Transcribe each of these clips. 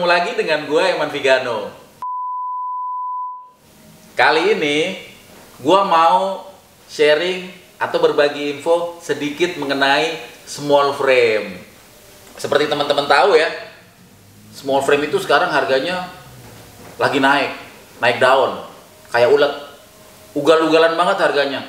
lagi dengan gue Eman Vigano. Kali ini gue mau sharing atau berbagi info sedikit mengenai small frame. Seperti teman-teman tahu ya, small frame itu sekarang harganya lagi naik daun, kayak ulet, ugal-ugalan banget harganya.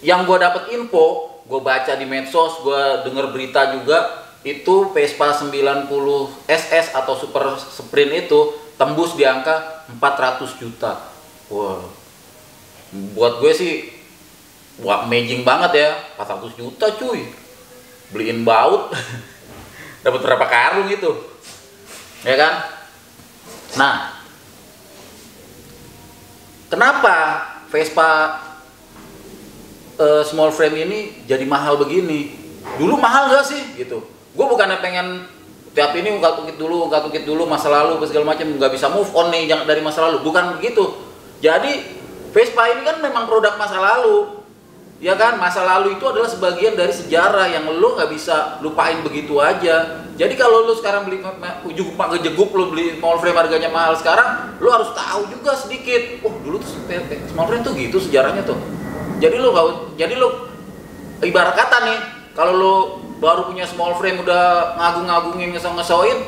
Yang gue dapet info, gue baca di medsos, gue denger berita juga, itu Vespa 90 SS atau Super Sprint itu tembus di angka 400 juta. Wow. Buat gue sih wah, amazing banget ya, 400 juta cuy. Beliin baut dapat berapa karung itu. Ya kan? Nah, kenapa Vespa small frame ini jadi mahal begini? Dulu mahal gak sih gitu? Gue bukannya pengen tiap ini ungkit dulu masa lalu segala macam, nggak bisa move on nih dari masa lalu, bukan begitu. Jadi Vespa ini kan memang produk masa lalu, ya kan? Masa lalu itu adalah sebagian dari sejarah yang lo nggak bisa lupain begitu aja. Jadi kalau lo sekarang beli jegup lo beli small frame harganya mahal sekarang, lo harus tahu juga sedikit. Oh dulu tuh small frame tuh gitu sejarahnya tuh. Jadi lo ibarat kata nih, kalau lo baru punya small frame udah ngagung-ngagungin ngesoin,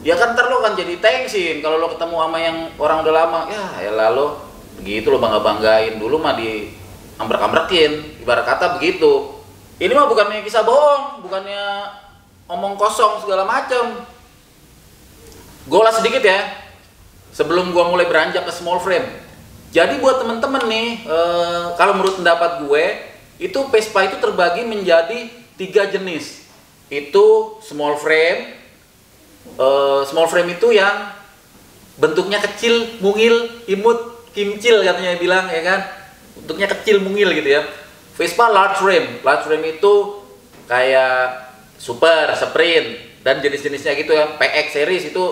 ya kan ntar lo kan jadi thanksin kalau lo ketemu sama yang orang udah lama. Ya lo begitu, lo bangga-banggain, dulu mah di ambrek-ambrekin, ibarat kata begitu. Ini mah bukannya kisah bohong, bukannya omong kosong segala macam. Gue ulas sedikit ya sebelum gue mulai beranjak ke small frame. Jadi buat temen-temen nih, kalau menurut pendapat gue, itu Vespa itu terbagi menjadi 3 jenis. Itu small frame. Small frame itu yang bentuknya kecil, mungil, imut, kimcil katanya bilang, ya kan? Bentuknya kecil, mungil gitu ya. Vespa large frame. Large frame itu kayak Super, Sprint dan jenis-jenisnya gitu ya. PX series itu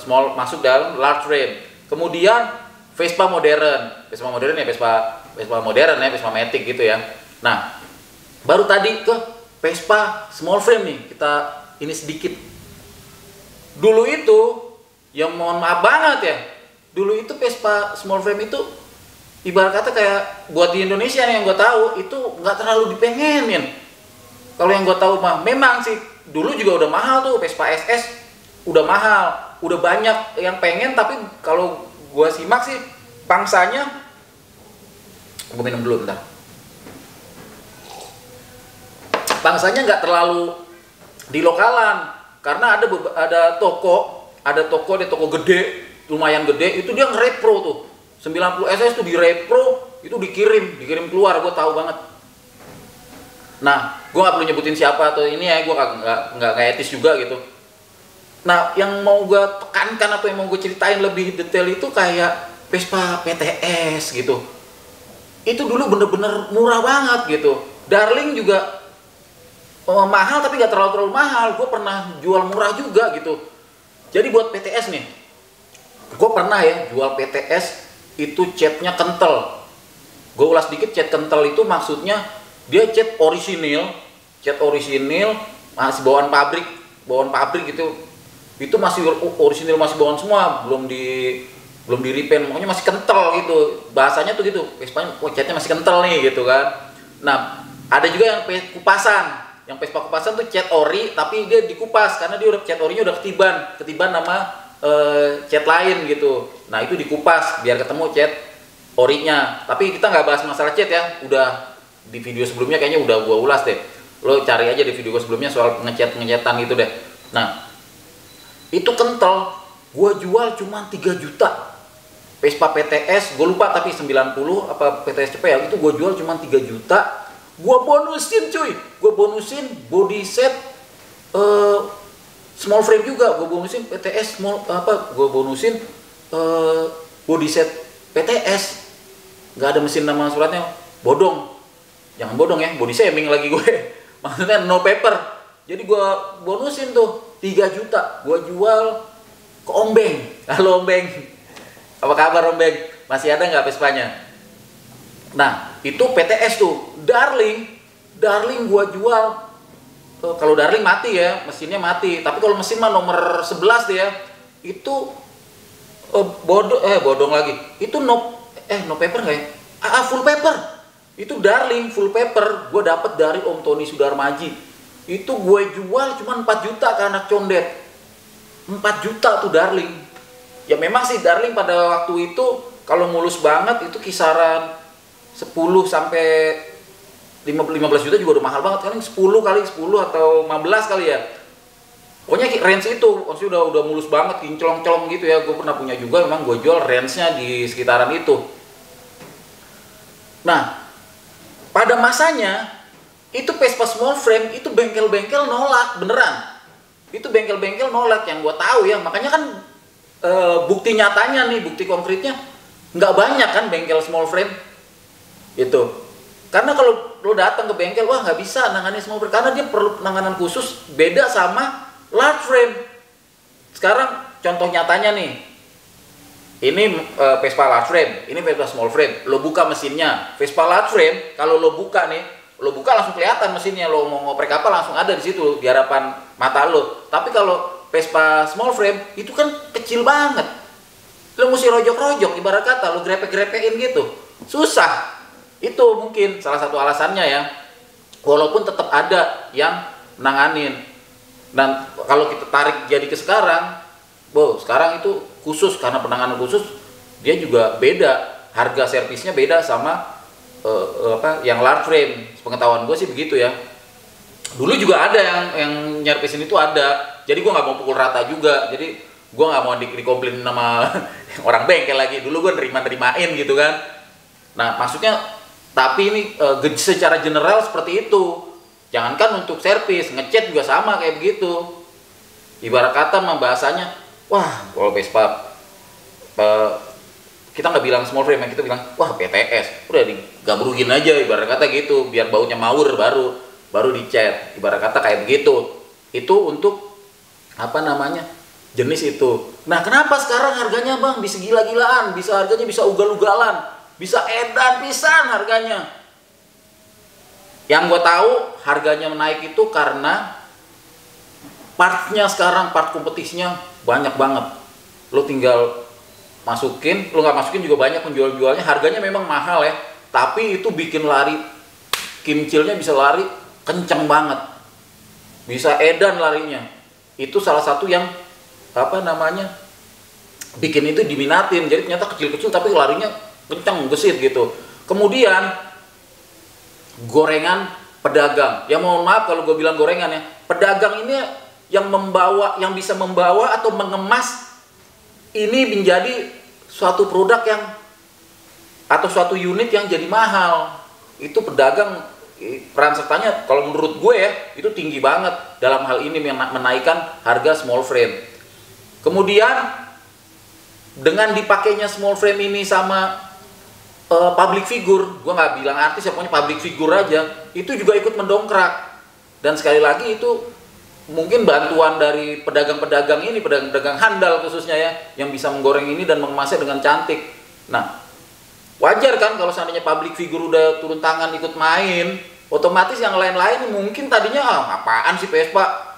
small masuk dalam large frame. Kemudian Vespa modern. Vespa modern ya Vespa modern ya, Vespa Matic gitu ya. Nah, baru tadi ke Vespa small frame nih, kita ini sedikit. Dulu itu, yang mohon maaf banget ya, dulu itu Vespa small frame itu ibarat kata kayak buat di Indonesia nih yang gue tahu itu nggak terlalu dipengenin. Kalau yang gue tahu mah memang sih dulu juga udah mahal tuh, Vespa SS udah mahal, udah banyak yang pengen, tapi kalau gue simak sih pangsanya, gue minum dulu bentar. Bangsanya nggak terlalu di lokalan, karena ada toko di toko gede, lumayan gede, itu dia nge-repro tuh 90 SS tuh di repro, itu dikirim keluar, gue tahu banget. Nah, gue nggak perlu nyebutin siapa atau ini ya, gue nggak etis juga gitu. Nah, yang mau gue tekankan atau yang mau gue ceritain lebih detail itu kayak Vespa PTS gitu. Itu dulu bener-bener murah banget gitu. Darling juga mahal tapi nggak terlalu mahal. Gue pernah jual murah juga gitu. Jadi buat PTS nih, gue pernah ya jual PTS itu catnya kental. Gue ulas dikit, cat kental itu maksudnya dia cat orisinil masih bawaan pabrik gitu. Itu masih orisinil, masih bawaan semua, belum di repaint, pokoknya masih kental gitu. Bahasanya tuh gitu, Vespanya catnya masih kental nih gitu kan. Nah, ada juga yang kupasan. Yang Vespa kupasan tuh cat ori tapi dia dikupas karena dia udah cat orinya udah ketiban nama cat lain gitu. Nah, itu dikupas biar ketemu cat orinya. Tapi kita nggak bahas masalah cat ya. Udah di video sebelumnya kayaknya udah gua ulas deh. Lo cari aja di video sebelumnya soal ngecatan gitu deh. Nah, itu kental, gua jual cuma 3 juta. Vespa PTS, gue lupa tapi 90 apa PTS CPL itu gue jual cuma 3 juta. Gue bonusin cuy, gue bonusin body set small frame juga, gue bonusin PTS gue bonusin body set PTS. Nggak ada mesin nama suratnya, bodong. Jangan bodong ya, body shaming lagi gue. Maksudnya no paper. Jadi gue bonusin tuh 3 juta, gue jual ke Ombeng. Halo Ombeng, apa kabar Ombeng? Masih ada nggak Vespanya? Nah, itu PTS tuh. Darling gua jual kalau Darling mati ya, mesinnya mati. Tapi kalau mesin mah nomor 11 deh ya, itu bodong lagi. Itu no paper nggak ya? Full paper. Itu Darling full paper. Gue dapet dari Om Tony Sudarmaji. Itu gue jual cuma 4 juta ke anak condet. 4 juta tuh Darling. Ya memang sih Darling pada waktu itu kalau mulus banget itu kisaran 10 sampai 15 juta juga udah mahal banget kan, 10 kali 10 atau 15 kali ya. Pokoknya range itu maksudnya udah mulus banget, kinclong-colong gitu ya. Gue pernah punya juga, memang gue jual range-nya di sekitaran itu. Nah, pada masanya itu Vespa small frame itu bengkel-bengkel nolak beneran. Itu bengkel-bengkel nolak yang gue tahu ya. Makanya kan bukti nyatanya nih, bukti konkretnya nggak banyak kan bengkel small frame itu. Karena kalau lo datang ke bengkel, wah nggak bisa nanganin small frame karena dia perlu penanganan khusus, beda sama large frame. Sekarang contoh nyatanya nih, ini Vespa large frame, ini Vespa small frame. Lo buka mesinnya, Vespa large frame, kalau lo buka nih, lo buka langsung kelihatan mesinnya. Lo mau ngoprek apa langsung ada di situ di hadapan mata lo. Tapi kalau Vespa small frame itu kan kecil banget. Lo mesti rojok-rojok, ibarat kata lo grepe-grepein gitu, susah. Itu mungkin salah satu alasannya ya. Walaupun tetap ada yang nanganin. Dan kalau kita tarik jadi ke sekarang, sekarang itu khusus karena penanganan khusus, dia juga beda. Harga servisnya beda sama yang large frame. Pengetahuan gue sih begitu ya. Dulu juga ada yang nyerpisin itu ada. Jadi gue nggak mau pukul rata juga. Jadi gue nggak mau dikomplain sama orang bengkel lagi. Dulu gue nerima-nerimain gitu kan. Nah maksudnya, tapi ini secara general seperti itu. Jangankan untuk servis, ngecat juga sama kayak begitu. Ibarat kata bahasanya, wah kalau Vespa kita nggak bilang small frame, kita bilang wah PTS, udah digabrugin aja ibarat kata gitu, biar baunya mawur baru dicat. Ibarat kata kayak begitu. Itu untuk apa namanya? Jenis itu. Nah, kenapa sekarang harganya Bang bisa gila-gilaan, harganya bisa ugal-ugalan? Bisa edan pisan harganya. Yang gue tahu harganya naik itu karena partnya sekarang, part kompetisinya banyak banget. Lo tinggal masukin, lo nggak masukin juga banyak penjual-jualnya. Harganya memang mahal ya, tapi itu bikin lari, kimcilnya bisa lari kenceng banget, bisa edan larinya. Itu salah satu yang apa namanya bikin itu diminatin. Jadi ternyata kecil-kecil tapi larinya kencang, gesit gitu. Kemudian gorengan pedagang. Ya mohon maaf kalau gue bilang gorengan ya. Pedagang ini yang bisa membawa atau mengemas ini menjadi suatu produk yang atau suatu unit yang jadi mahal. Itu pedagang peran sertanya kalau menurut gue ya itu tinggi banget dalam hal ini menaikkan harga small frame. Kemudian dengan dipakainya small frame ini sama public figure, gue nggak bilang artis ya, pokoknya public figure aja, itu juga ikut mendongkrak. Dan sekali lagi itu mungkin bantuan dari pedagang-pedagang ini, pedagang-pedagang handal khususnya ya, yang bisa menggoreng ini dan mengemasnya dengan cantik. Nah, wajar kan kalau seandainya public figure udah turun tangan ikut main, otomatis yang lain-lain mungkin tadinya apaan sih Vespa,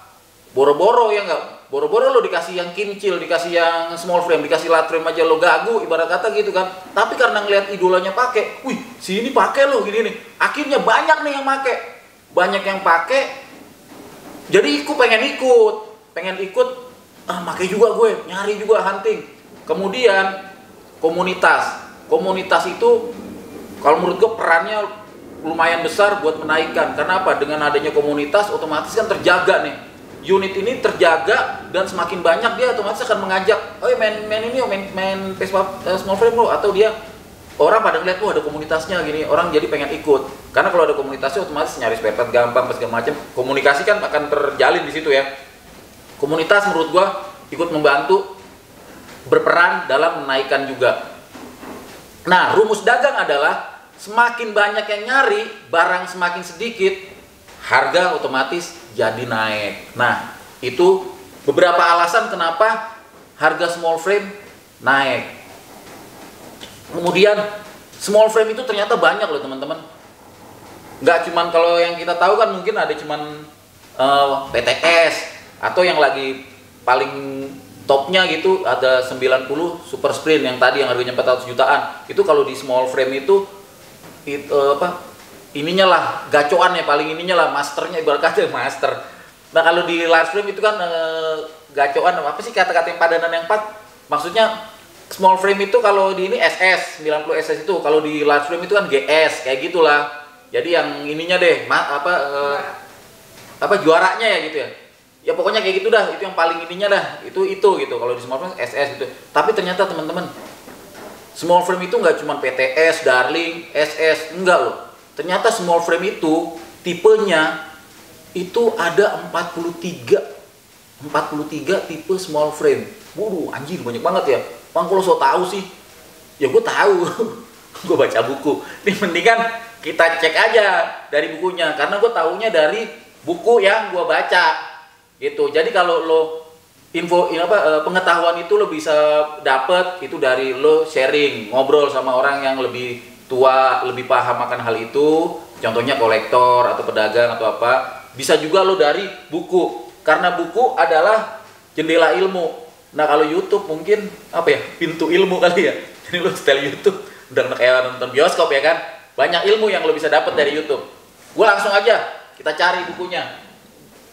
boro-boro ya nggak? Boro-boro lo dikasih yang kincil, dikasih yang small frame, dikasih large frame aja lo gagu, ibarat kata gitu kan. Tapi karena ngeliat idolanya pakai, wih si ini pakai lo gini nih. Akhirnya banyak nih yang pakai, banyak yang pakai. Jadi pengen ikut, pakai juga gue, nyari juga hunting. Kemudian komunitas itu kalau menurut gue perannya lumayan besar buat menaikkan. Karena apa? Dengan adanya komunitas otomatis kan terjaga nih. Unit ini terjaga dan semakin banyak dia otomatis akan mengajak, oh main Vespa small frame lo, atau dia orang pada ngeliat ada komunitasnya gini, orang jadi pengen ikut. Karena kalau ada komunitasnya otomatis nyari spare part gampang segala macam. Komunikasi kan akan terjalin di situ ya. Komunitas menurut gua ikut membantu berperan dalam menaikkan juga. Nah, rumus dagang adalah semakin banyak yang nyari, barang semakin sedikit, harga otomatis jadi naik. Nah, itu beberapa alasan kenapa harga small frame naik. Kemudian small frame itu ternyata banyak loh teman-teman. Nggak cuman kalau yang kita tahu kan mungkin ada cuman PTS, atau yang lagi paling topnya gitu ada 90 Super Sprint yang tadi yang harganya 400 jutaan. Itu kalau di small frame itu ininya lah gacoan ya, paling ininya lah masternya, ibarat kata master. Nah kalau di large frame itu kan gacoan apa sih kata-kata yang padanan yang 4, maksudnya small frame itu kalau di ini SS 90 SS itu, kalau di large frame itu kan GS kayak gitulah. Jadi yang ininya deh juaranya ya gitu ya. Ya pokoknya kayak gitu dah, itu yang paling ininya dah, itu gitu. Kalau di small frame SS gitu. Tapi ternyata teman-teman, small frame itu nggak cuma PTS, Darling, SS, enggak loh. Ternyata small frame itu tipenya itu ada 43 tipe small frame. Waduh, anjir banyak banget ya. Bang kalau so tahu sih, ya gue tahu. Gue baca buku. Ini mendingan kita cek aja dari bukunya, karena gue taunya dari buku yang gue baca. Gitu. Jadi kalau lo pengetahuan itu lo bisa dapet itu dari lo sharing, ngobrol sama orang yang lebih tua, lebih paham akan hal itu, contohnya kolektor atau pedagang atau apa. Bisa juga lo dari buku, karena buku adalah jendela ilmu. Nah kalau YouTube mungkin pintu ilmu kali ya. Jadi lo setel YouTube udah kayak nonton bioskop ya kan, banyak ilmu yang lo bisa dapat dari YouTube. Gue langsung aja kita cari bukunya.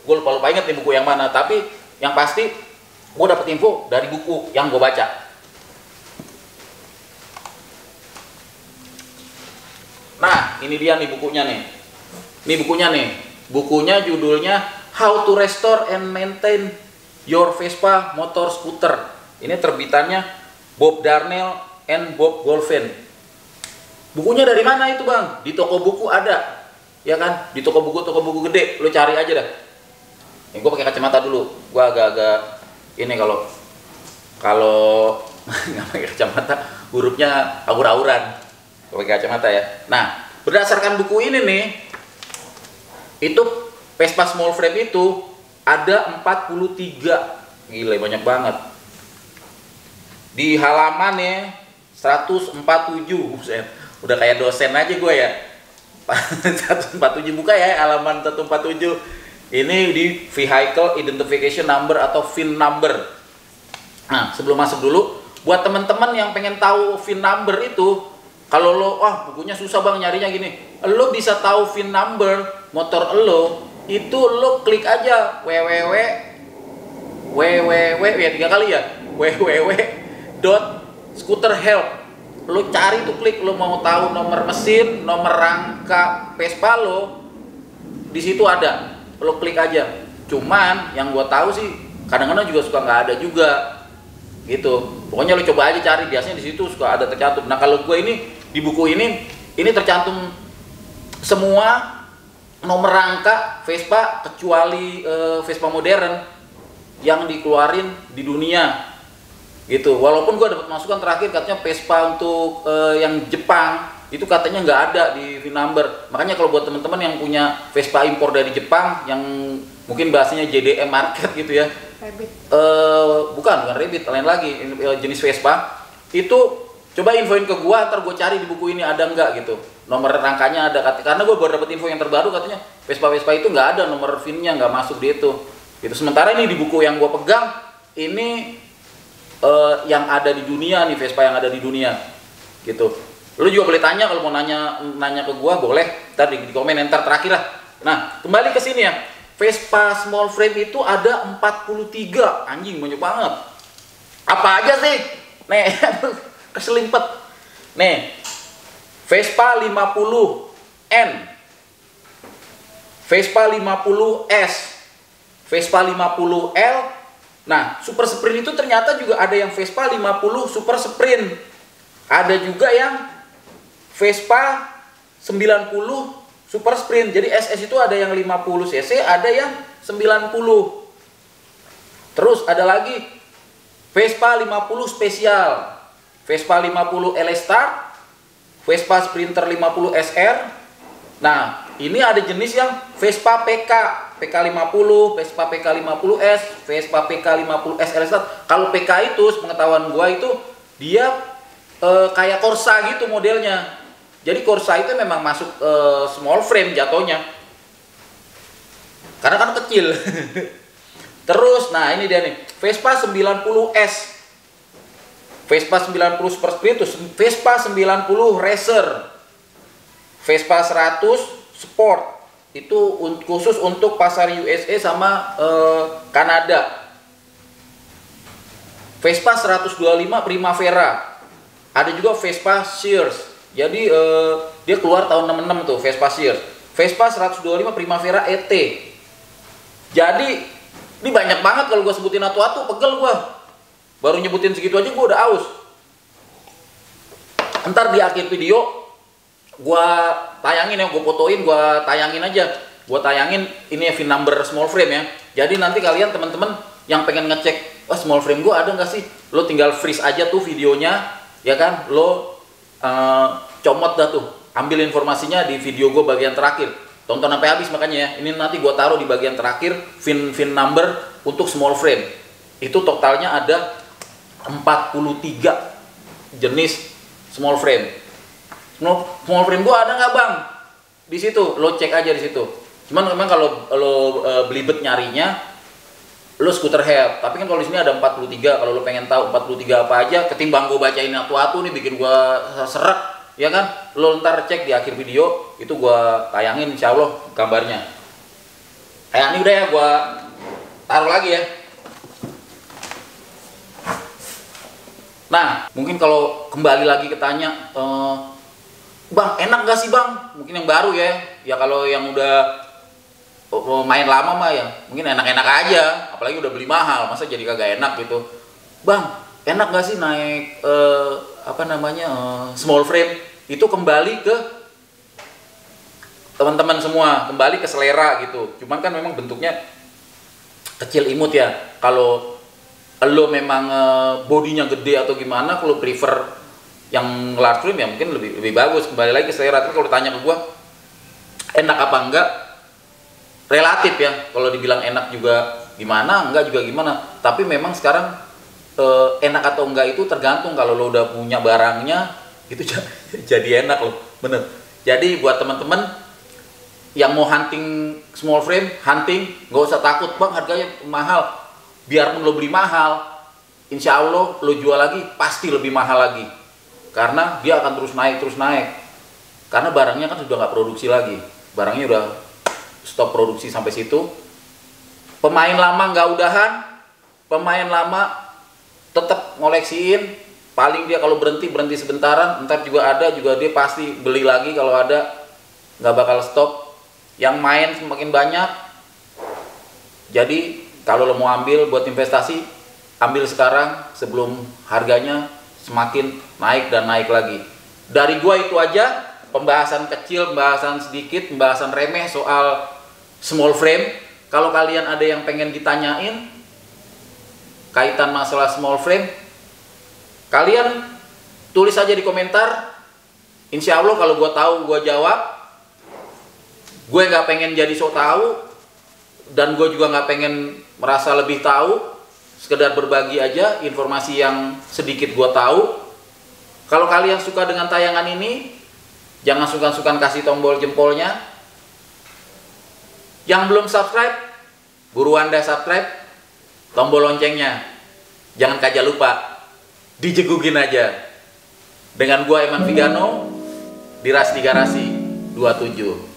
Gue lupa inget nih buku yang mana, tapi yang pasti gue dapet info dari buku yang gue baca. Nah, ini dia nih bukunya nih. Bukunya judulnya How to Restore and Maintain Your Vespa Motor Scooter. Ini terbitannya Bob Darnell and Bob Golfen. Bukunya dari mana itu bang? Di toko buku ada, ya kan? Di toko buku gede, lo cari aja dah. Gue pakai kacamata dulu, gue agak-agak ini kalau nggak pakai kacamata hurufnya aur-auran. Gue pakai kacamata ya. Nah, berdasarkan buku ini nih, itu Vespa small frame itu ada 43, gila banyak banget. Di halamannya 147, udah kayak dosen aja gue ya. 147 buka ya halaman 147. Ini di Vehicle Identification Number atau VIN number. Nah, sebelum masuk dulu, buat teman-teman yang pengen tahu VIN number itu, kalau lo, bukunya susah bang nyarinya gini, lo bisa tahu VIN number motor lo, itu lo klik aja www ya 3 kali ya, www.scooterhelp. Lo cari tuh, klik, lo mau tahu nomor mesin, nomor rangka Vespa lo, di situ ada. Lo klik aja. Cuman yang gue tahu sih kadang-kadang juga suka nggak ada juga gitu. Pokoknya lo coba aja cari, biasanya di situ suka ada tercantum. Nah kalau gue ini di buku ini tercantum semua nomor rangka Vespa kecuali Vespa modern yang dikeluarin di dunia gitu. Walaupun gue dapat masukan terakhir katanya Vespa untuk yang Jepang itu katanya nggak ada di VIN number. Makanya kalau buat teman-teman yang punya Vespa impor dari Jepang yang mungkin bahasanya JDM market gitu ya, bukan Rabbit, lain lagi jenis Vespa itu, coba infoin ke gua, ntar gua cari di buku ini ada nggak gitu nomor rangkanya ada, karena gua baru dapat info yang terbaru katanya Vespa itu nggak ada nomor VIN-nya, nggak masuk di itu gitu. Sementara ini di buku yang gua pegang ini yang ada di dunia nih, Vespa yang ada di dunia gitu. Lu juga boleh tanya kalau mau nanya ke gua, boleh ntar di komen, ntar terakhir lah. Nah kembali ke sini ya, Vespa small frame itu ada 43, anjing banyak banget. Apa aja sih? Nih keselimpet. Nih Vespa 50N, Vespa 50S, Vespa 50L. Nah Super Sprint itu ternyata juga ada yang Vespa 50 Super Sprint, ada juga yang Vespa 90 Super Sprint. Jadi SS itu ada yang 50 cc, ada yang 90. Terus ada lagi Vespa 50 spesial, Vespa 50 L-Star, Vespa Sprinter 50 SR. Nah, ini ada jenis yang Vespa PK, PK50, Vespa PK50S, Vespa PK50S L-Star. Kalau PK itu, sepengetahuan gua itu dia kayak Corsa gitu modelnya. Jadi Corsa itu memang masuk small frame jatuhnya. karena kan kecil. Terus, nah ini dia nih, Vespa 90S, Vespa 90 Super Spiritus, Vespa 90 Racer, Vespa 100 Sport, itu khusus untuk pasar USA sama Kanada. Vespa 125 Primavera, ada juga Vespa Sears, jadi dia keluar tahun 66 tuh Vespa Sears. Vespa 125 Primavera ET. Jadi ini banyak banget kalau gue sebutin atu-atu, pegel gue. Baru nyebutin segitu aja gue udah aus. Ntar di akhir video gue tayangin ya, gue fotoin, gue tayangin aja. Gue tayangin ini VIN number small frame ya. Jadi nanti kalian teman-teman yang pengen ngecek, oh small frame gue ada nggak sih? Lo tinggal freeze aja tuh videonya, ya kan? Lo comot dah tuh, ambil informasinya di video gue bagian terakhir. Tonton sampai habis makanya ya. Ini nanti gue taruh di bagian terakhir VIN number untuk small frame. Itu totalnya ada 43 jenis small frame. Small frame gue ada nggak bang? Di situ, lo cek aja di situ. Cuman memang kalau lo belibet nyarinya, lo scooter head. Tapi kan kalau di sini ada 43. Kalau lo pengen tahu 43 apa aja, ketimbang gue bacain atu-atu nih bikin gue serak. Ya kan, lo ntar cek di akhir video itu gua tayangin insya Allah gambarnya. Kayak ini udah ya, gua taruh lagi ya. Nah, mungkin kalau kembali lagi ketanya, bang enak gak sih bang? Mungkin yang baru ya. Ya kalau yang udah main lama mah ya, mungkin enak-enak aja. Apalagi udah beli mahal, masa jadi kagak enak gitu. Bang, enak gak sih naik small frame? Itu kembali ke teman-teman semua, kembali ke selera gitu. Cuman kan memang bentuknya kecil imut ya. Kalau lo memang bodinya gede atau gimana, kalau prefer yang large frame ya mungkin lebih bagus. Kembali lagi ke selera. Tapi kalau tanya ke gua enak apa enggak, relatif ya. Kalau dibilang enak juga gimana, enggak juga gimana. Tapi memang sekarang enak atau enggak itu tergantung. Kalau lo udah punya barangnya itu jadi enak loh, bener. Jadi buat teman-teman yang mau hunting small frame, hunting nggak usah takut bang harganya mahal. Biarpun lo beli mahal, insya Allah lo jual lagi pasti lebih mahal lagi, karena dia akan terus naik. Karena barangnya kan sudah nggak produksi lagi, barangnya udah stop produksi sampai situ. Pemain lama nggak udahan, pemain lama tetap ngoleksiin. Paling dia kalau berhenti sebentaran, ntar juga dia pasti beli lagi kalau ada, nggak bakal stop. Yang main semakin banyak. Jadi kalau lo mau ambil buat investasi, ambil sekarang sebelum harganya semakin naik dan naik lagi. Dari gua itu aja, pembahasan kecil, pembahasan sedikit, pembahasan remeh soal small frame. Kalau kalian ada yang pengen ditanyain kaitan masalah small frame, kalian tulis aja di komentar. Insya Allah kalau gue tahu gue jawab. Gue nggak pengen jadi sok tahu, dan gue juga nggak pengen merasa lebih tahu. Sekedar berbagi aja informasi yang sedikit gue tahu. Kalau kalian suka dengan tayangan ini, jangan sungkan-sungkan kasih tombol jempolnya. Yang belum subscribe, buruan dah subscribe. Tombol loncengnya jangan kagak lupa dijegugin aja. Dengan gua Eman Vigano di Rasni Garasi 27.